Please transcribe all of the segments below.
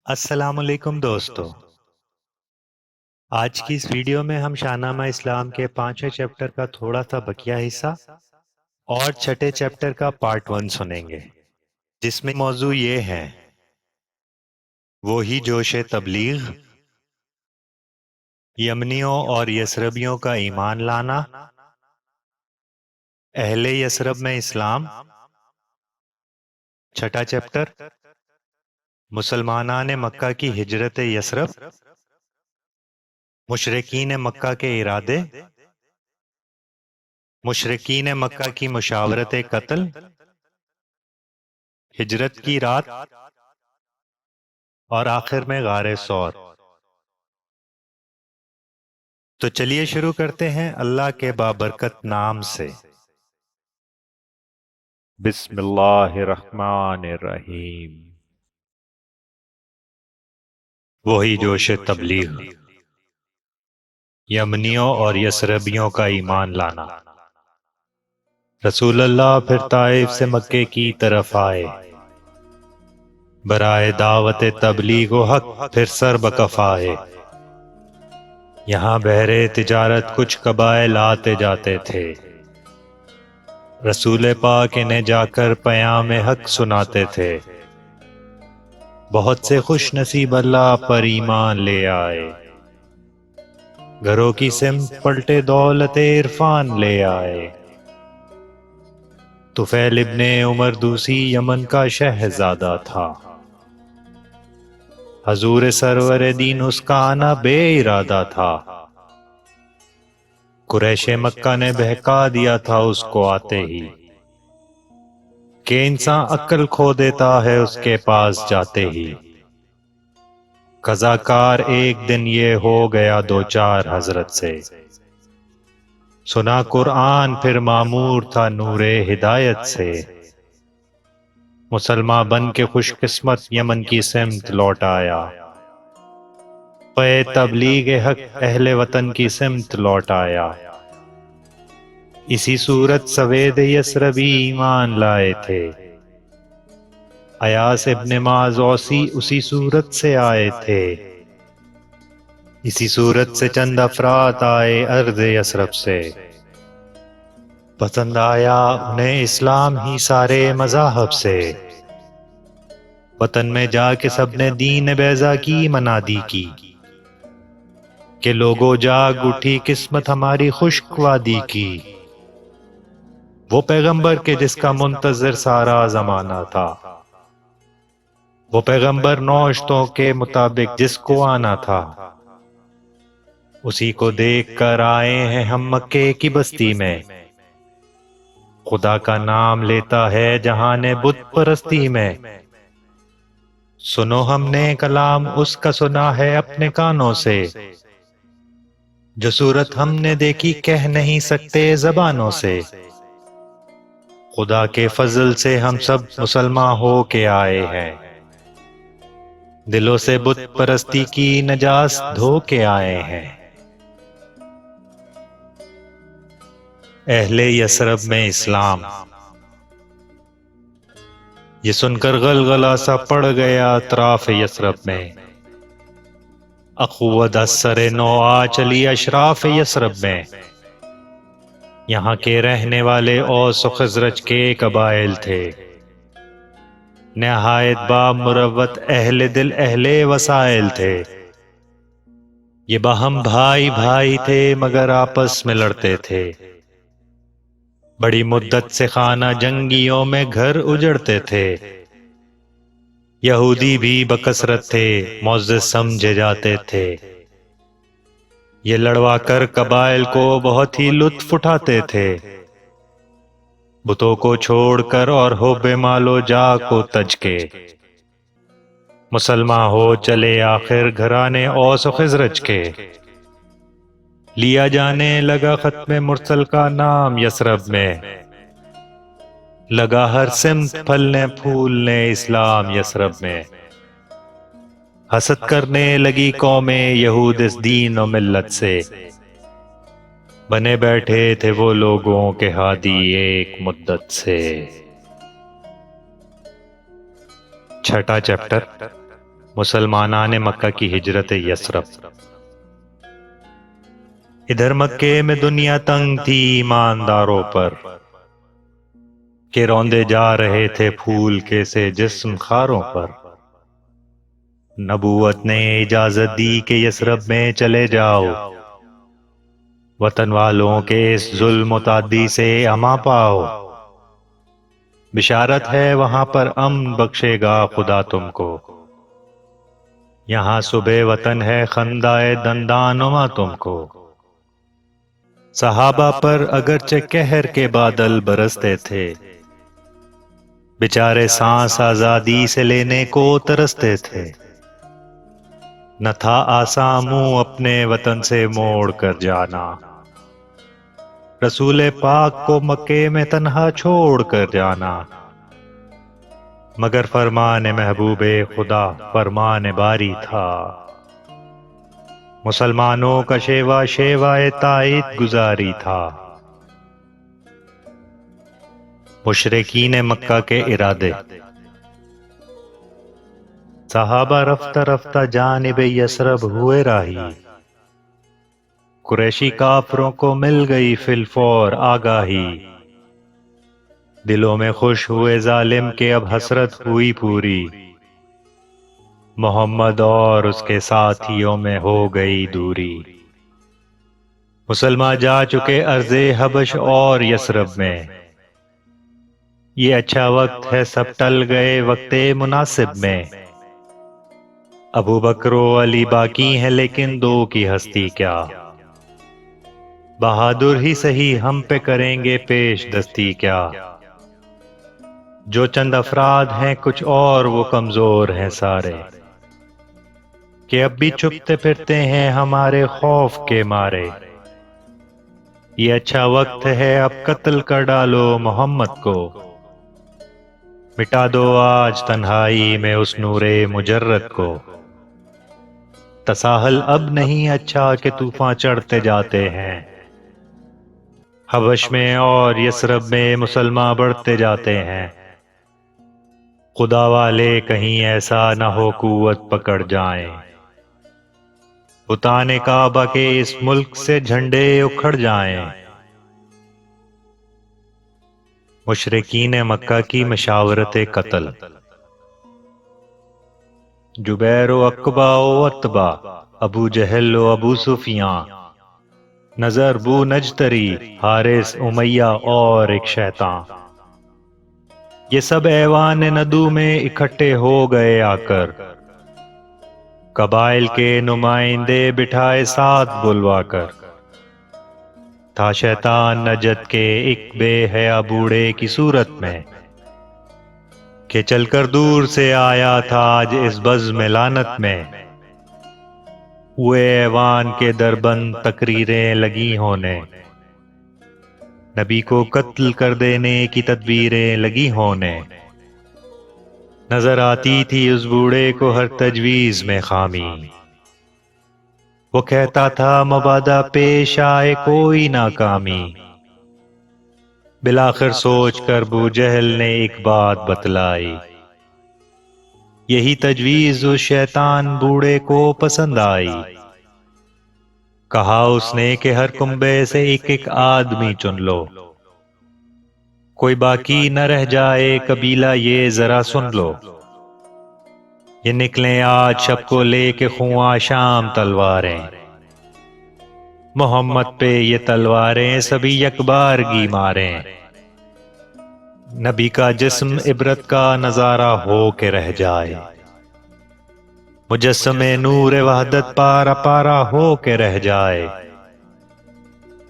السلام علیکم دوستو، آج کی اس ویڈیو میں ہم شاہنامہ اسلام کے 5ویں چیپٹر کا تھوڑا سا بقیہ حصہ اور چھٹے چیپٹر کا پارٹ 1 سنیں گے، جس میں موضوع یہ ہے وہی جوش تبلیغ، یمنیوں اور یثربیوں کا ایمان لانا، اہل یثرب میں اسلام۔ چھٹا چیپٹر مسلمانان مکہ کی ہجرت یثرب، مشرکین مکہ کے ارادے، مشرکین مکہ کی مشاورت قتل، ہجرت کی رات، اور آخر میں غار ثور۔ تو چلیے شروع کرتے ہیں اللہ کے بابرکت نام سے۔ بسم اللہ الرحمن الرحیم۔ وہی جوش تبلیغ، یمنیوں اور یثربیوں کا ایمان لانا۔ رسول اللہ پھر طائف سے مکے کی طرف آئے، برائے دعوت تبلیغ و حق پھر سر بکف آئے۔ یہاں بہرے تجارت کچھ قبائل آتے جاتے تھے، رسول پاک انہیں جا کر پیام حق سناتے تھے۔ بہت سے خوش نصیب اللہ پر ایمان لے آئے، گھروں کی سمت پلٹے دولت عرفان لے آئے۔ طفیل ابن عمر دوسی یمن کا شہزادہ تھا، حضور سرور دین اس کا آنا بے ارادہ تھا۔ قریش مکہ نے بہکا دیا تھا اس کو آتے ہی، کہ انسان عقل کھو دیتا ہے اس کے پاس جاتے ہی۔ قضاکار ایک دن یہ ہو گیا دو چار حضرت سے، سنا قرآن پھر معمور تھا نور ہدایت سے۔ مسلمان بن کے خوش قسمت یمن کی سمت لوٹ آیا، پے تبلیغ حق اہل وطن کی سمت لوٹ آیا۔ اسی صورت سوید یثربی ایمان لائے تھے، ایاس ابن معاذ اوسی اسی صورت سے آئے تھے۔ اسی صورت سے چند افراد آئے ارض یثرب سے، پسند آیا انہیں اسلام ہی سارے مذاہب سے۔ وطن میں جا کے سب نے دین بیضا کی منادی کی، کہ لوگوں جاگ اٹھی قسمت ہماری خشک وادی کی۔ وہ پیغمبر کے جس کا منتظر سارا زمانہ تھا، وہ پیغمبر نوشتوں کے مطابق جس کو آنا تھا، اسی کو دیکھ کر آئے ہیں ہم مکے کی بستی میں۔ خدا کا نام لیتا ہے جہاں نے بت پرستی میں، سنو ہم نے کلام اس کا سنا ہے اپنے کانوں سے۔ جو صورت ہم نے دیکھی کہہ نہیں سکتے زبانوں سے، خدا کے فضل سے ہم سب مسلمان ہو کے آئے ہیں، دلوں سے بت پرستی کی نجاس دھو کے آئے ہیں۔ اہل یثرب میں اسلام، یہ سن کر غلغلہ سا پڑ گیا اطراف یثرب میں۔ اخوت اثر نو آ چلی اشراف یثرب میں۔ یہاں کے رہنے والے اوس و خزرج کے قبائل تھے، نہایت با مروت اہل دل اہل وسائل تھے۔ یہ باہم بھائی بھائی تھے مگر آپس میں لڑتے تھے، بڑی مدت سے خانہ جنگیوں میں گھر اجڑتے تھے۔ یہودی بھی بکثرت تھے معزز سمجھے جاتے تھے، یہ لڑوا کر قبائل کو بہت ہی لطف اٹھاتے تھے۔ بتوں کو چھوڑ کر اور حب مال و جاہ کو تج کے، مسلمان ہو چلے آخر گھرانے اوس و خزرج کے۔ لیا جانے لگا ختم مرسل کا نام یثرب میں، لگا ہر سمت پھلنے پھولنے اسلام یثرب میں۔ حسد کرنے لگی قومیں یہود اس دین و ملت سے، بنے بیٹھے تھے وہ لوگوں کے ہادی ایک مدت سے۔ چھٹا چیپٹر مسلمانان مکہ کی ہجرت یثرب۔ ادھر مکے میں دنیا تنگ تھی ایمانداروں پر، کہ روندے جا رہے تھے پھول کے سے جسم خاروں پر۔ نبوت نے اجازت دی کہ یثرب میں چلے جاؤ، وطن والوں کے اس ظلم و تعدی سے اما پاؤ۔ بشارت ہے وہاں پر امن بخشے گا خدا تم کو، یہاں صبح وطن ہے خندائے دندان نما تم کو۔ صحابہ پر اگرچہ قہر کے بادل برستے تھے، بیچارے سانس آزادی سے لینے کو ترستے تھے۔ نہ تھا آساں منہ اپنے وطن سے موڑ کر جانا، رسول پاک کو مکے میں تنہا چھوڑ کر جانا۔ مگر فرمان محبوب خدا فرمان باری تھا، مسلمانوں کا شیوا شیوائے تائید گزاری تھا۔ مشرکین مکہ کے ارادے۔ صحابہ رفتہ رفتہ جانب یثرب ہوئے راہی، قریشی کافروں کو مل گئی فی الفور آگاہی۔ دلوں میں خوش ہوئے ظالم کے اب حسرت ہوئی پوری، محمد اور اس کے ساتھیوں میں ہو گئی دوری۔ مسلمان جا چکے ارض حبش اور یثرب میں، یہ اچھا وقت ہے سب ٹل گئے وقت مناسب میں۔ ابو بکر و علی باقی ہیں لیکن دو کی ہستی کیا، بہادر ہی سہی ہم پہ کریں گے پیش دستی کیا۔ جو چند افراد ہیں کچھ اور وہ کمزور ہیں سارے، کہ اب بھی چھپتے پھرتے ہیں ہمارے خوف کے مارے۔ یہ اچھا وقت ہے اب قتل کر ڈالو محمد کو، مٹا دو آج تنہائی میں اس نور مجرد کو۔ تساہل اب نہیں اچھا کہ طوفان چڑھتے جاتے ہیں، حبش میں اور یثرب میں مسلمان بڑھتے جاتے ہیں۔ خدا والے کہیں ایسا نہ ہو قوت پکڑ جائیں، بتان کعبہ کے اس ملک سے جھنڈے اکھڑ جائیں۔ مشرکین مکہ کی مشاورت قتل۔ جبیر و عقبہ و عتبہ، ابو جہل و ابو سفیان، نظر بو نجتری، حارث امیہ اور ایک شیطان، یہ سب ایوان ندو میں اکٹھے ہو گئے آ کر۔ قبائل کے نمائندے بٹھائے ساتھ بلوا کر، تھا شیطان نجد کے ایک بے حیا بوڑھے کی صورت میں، کہ چل کر دور سے آیا تھا آج اس بزم لعنت میں۔ ہوئے ایوان کے دربند تقریریں لگی ہونے، نبی کو قتل کر دینے کی تدبیریں لگی ہونے۔ نظر آتی تھی اس بوڑھے کو ہر تجویز میں خامی، وہ کہتا تھا مبادا پیش آئے کوئی ناکامی۔ بالآخر سوچ کر بو جہل نے ایک بات بتلائی، یہی تجویز اس شیطان بوڑھے کو پسند آئی۔ کہا اس نے کہ ہر کنبے سے ایک ایک آدمی چن لو، کوئی باقی نہ رہ جائے قبیلہ یہ ذرا سن لو۔ یہ نکلیں آج شب کو لے کے خواں شام تلواریں، محمد پہ یہ تلواریں سبھی یکبارگی ماریں۔ نبی کا جسم عبرت کا نظارہ ہو کے رہ جائے، مجسم نور وحدت پارا پارا ہو کے رہ جائے۔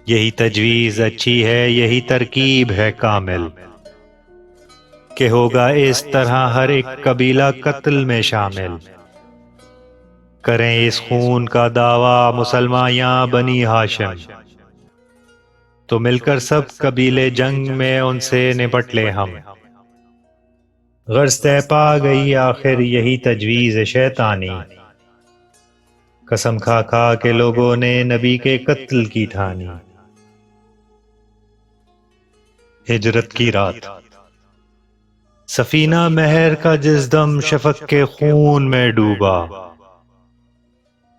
یہی تجویز اچھی ہے یہی ترکیب ہے کامل، کہ ہوگا اس طرح ہر ایک قبیلہ قتل میں شامل۔ کریں اس خون کا دعویٰ مسلمان یا بنی ہاشم، تو مل کر سب قبیلے جنگ میں ان سے نپٹ لیں ہم۔ غرض طے پا گئی آخر یہی تجویز شیطانی، قسم کھا کھا کے لوگوں نے نبی کے قتل کی ٹھانی۔ ہجرت کی رات۔ سفینہ مہر کا جس دم شفق کے خون میں ڈوبا،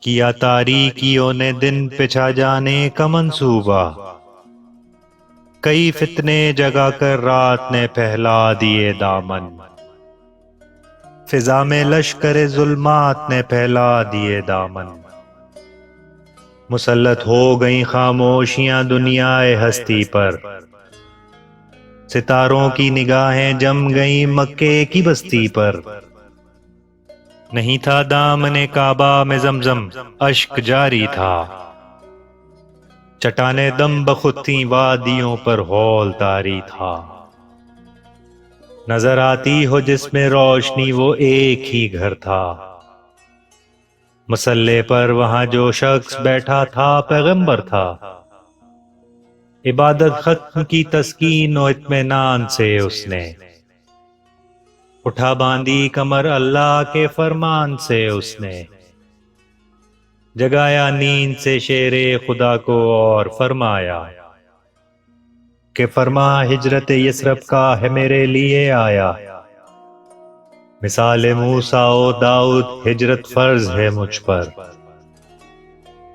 کیا تاریکیوں نے دن پچھا جانے کا منصوبہ، کئی فتنے جگا کر رات نے پھیلا دیے دامن، فضا میں لشکر ظلمات نے پھیلا دیے دامن، مسلط ہو گئیں خاموشیاں دنیائے ہستی پر، ستاروں کی نگاہیں جم گئیں مکے کی بستی پر، نہیں تھا دامن کعبہ میں زمزم، اشک جاری تھا، چٹانیں دم بخود تھیں وادیوں پر ہول طاری تھا، نظر آتی ہو جس میں روشنی وہ ایک ہی گھر تھا، مسلح پر وہاں جو شخص بیٹھا تھا پیغمبر تھا، عبادت ختم کی تسکین و اطمینان سے اس نے، اٹھا باندھی کمر اللہ کے فرمان سے اس نے، جگایا نیند سے شیر خدا کو اور فرمایا کہ فرما ہجرت یثرب کا ہے میرے لیے آیا، مثال موسیٰ و داؤد ہجرت فرض ہے مجھ پر،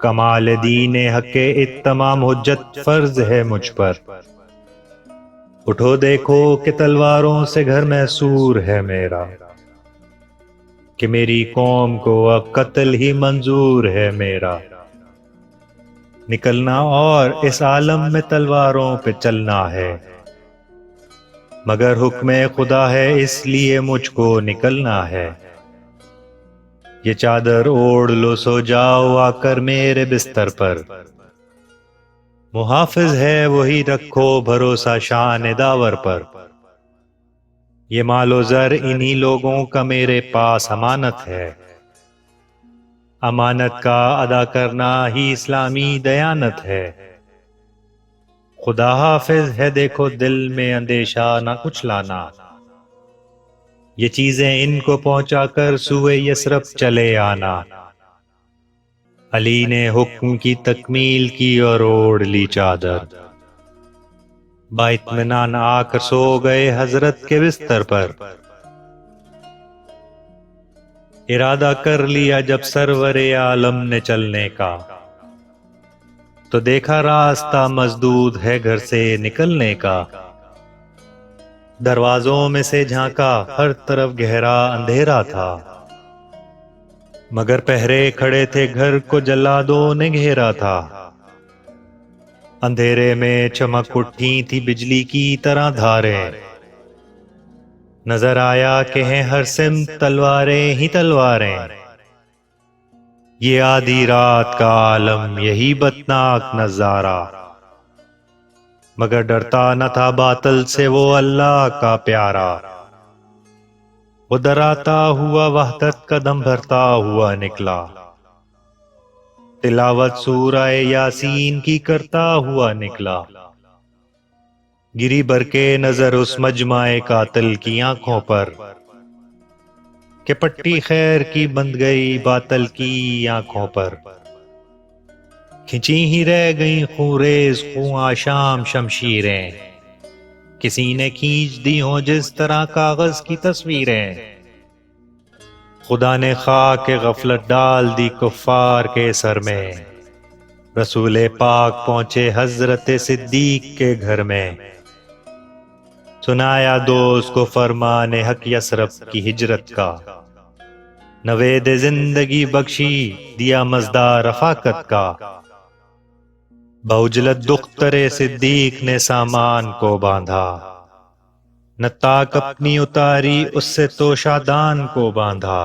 کمال دین حق اتمام حجت فرض ہے مجھ پر، اٹھو دیکھو کہ تلواروں سے گھر محصور ہے میرا، کہ میری قوم کو اب قتل ہی منظور ہے میرا، نکلنا اور اس عالم میں تلواروں پہ چلنا ہے، مگر حکم خدا ہے اس لیے مجھ کو نکلنا ہے، یہ چادر اوڑھ لو سو جاؤ آ کر میرے بستر پر، محافظ ہے وہی رکھو بھروسہ شان داور پر، یہ مال و زر انہی لوگوں کا میرے پاس امانت ہے، امانت کا ادا کرنا ہی اسلامی دیانت ہے، خدا حافظ ہے دیکھو دل میں اندیشہ نہ کچھ لانا، یہ چیزیں ان کو پہنچا کر سوئے یثرب چلے آنا، علی نے حکم کی تکمیل کی اور اوڑھ لی چادر، با اطمینان آ کر سو گئے حضرت کے بستر پر، ارادہ کر لیا جب سرور عالم نے چلنے کا، تو دیکھا راستہ مسدود ہے گھر سے نکلنے کا، دروازوں میں سے جھانکا ہر طرف گہرا اندھیرا تھا، مگر پہرے کھڑے تھے گھر کو جلادوں نے گھیرا تھا، اندھیرے میں چمک اٹھی تھی بجلی کی طرح دھاریں، نظر آیا کہ ہیں ہر سمت تلواریں ہی تلواریں، یہ آدھی رات کا عالم یہی بدناک نظارہ، مگر ڈرتا نہ تھا باطل سے وہ اللہ کا پیارا، وہ ڈراتا ہوا وحدت کا دم بھرتا ہوا نکلا، تلاوت سورہ یاسین کی کرتا ہوا نکلا، گری بر کے نظر اس مجمع قاتل کی آنکھوں پر، کہ پٹی خیر کی بند گئی باطل کی آنکھوں پر، کھنچی ہی رہ گئیں خونریز خوں آشام شمشیریں، کسی نے کھینچ دی ہوں جس طرح کاغذ کی تصویریں، خدا نے خاک غفلت ڈال دی کفار کے سر میں، رسول پاک پہنچے حضرت صدیق کے گھر میں، سنایا دوست کو فرمان حق یثرب کی ہجرت کا، نوید زندگی بخشی دیا مزدہ رفاقت کا، بعجلت دختر صدیق نے سامان کو باندھا، نہ تاک اپنی اتاری اس سے توشہ دان کو باندھا،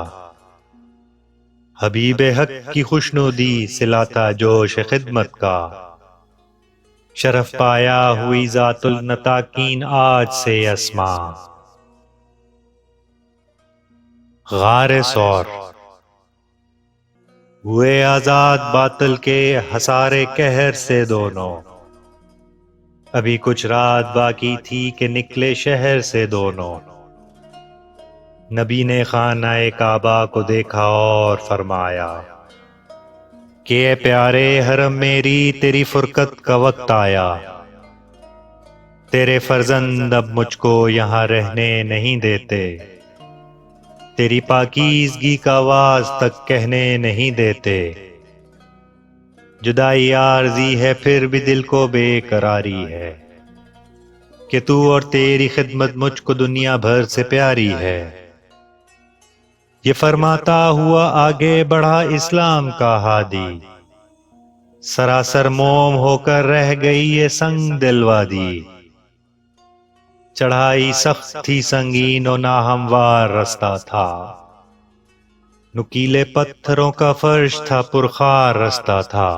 حبیب حق کی خوشنودی سلاتا جوش خدمت کا، شرف پایا ہوئی ذات النطاقین آج سے اسماء، غار ثور ہوئے آزاد باطل کے حصارِ قہر سے دونوں، ابھی کچھ رات باقی تھی کہ نکلے شہر سے دونوں، نبی نے خانہ کعبہ کو دیکھا اور فرمایا کہ اے پیارے حرم میری تیری فرقت کا وقت آیا، تیرے فرزند اب مجھ کو یہاں رہنے نہیں دیتے، تیری پاکیزگی کا آواز تک کہنے نہیں دیتے۔ جدائی عارضی ہے پھر بھی دل کو بے قراری ہے، کہ تو اور تیری خدمت مجھ کو دنیا بھر سے پیاری ہے۔ یہ فرماتا ہوا آگے بڑھا اسلام کا ہادی، سراسر موم ہو کر رہ گئی یہ سنگ دل وادی۔ چڑھائی سخت تھی سنگین و ناہموار رستہ تھا، نکیلے پتھروں کا فرش تھا پرخار رستہ تھا۔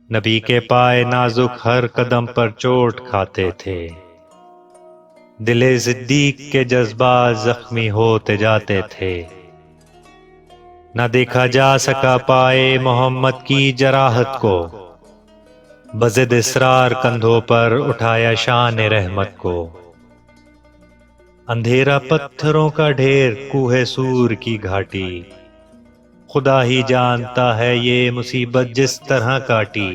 نبی کے پائے نازک ہر قدم پر چوٹ کھاتے تھے، دل صدیق کے جذبات زخمی ہوتے جاتے تھے۔ نہ دیکھا جا سکا پائے محمد کی جراحت کو، بضد اسرار کندھوں پر اٹھایا شان رحمت کو۔ اندھیرا پتھروں کا ڈھیر کوہ سور کی گھاٹی، خدا ہی جانتا ہے یہ مصیبت جس طرح کاٹی۔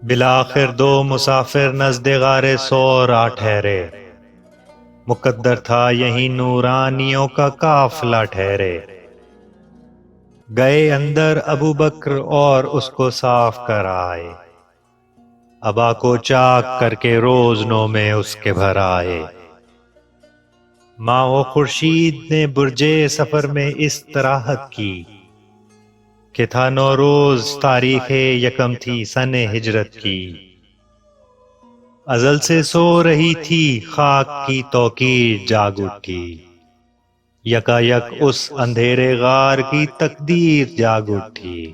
بالآخر دو مسافر نزد غار ثور آ ٹھہرے، مقدر تھا یہیں نورانیوں کا قافلہ ٹھہرے۔ گئے اندر ابو بکر اور اس کو صاف کر آئے، ابا کو چاک کر کے روزنوں میں اس کے بھر آئے۔ ماہ و خورشید نے برجے سفر میں استراحت کی، کہ تھا نوروز تاریخ یکم تھی سن ہجرت کی۔ ازل سے سو رہی تھی خاک کی توقیر جاگ اٹھی، یکا یک اس اندھیرے غار کی تقدیر جاگ اٹھی۔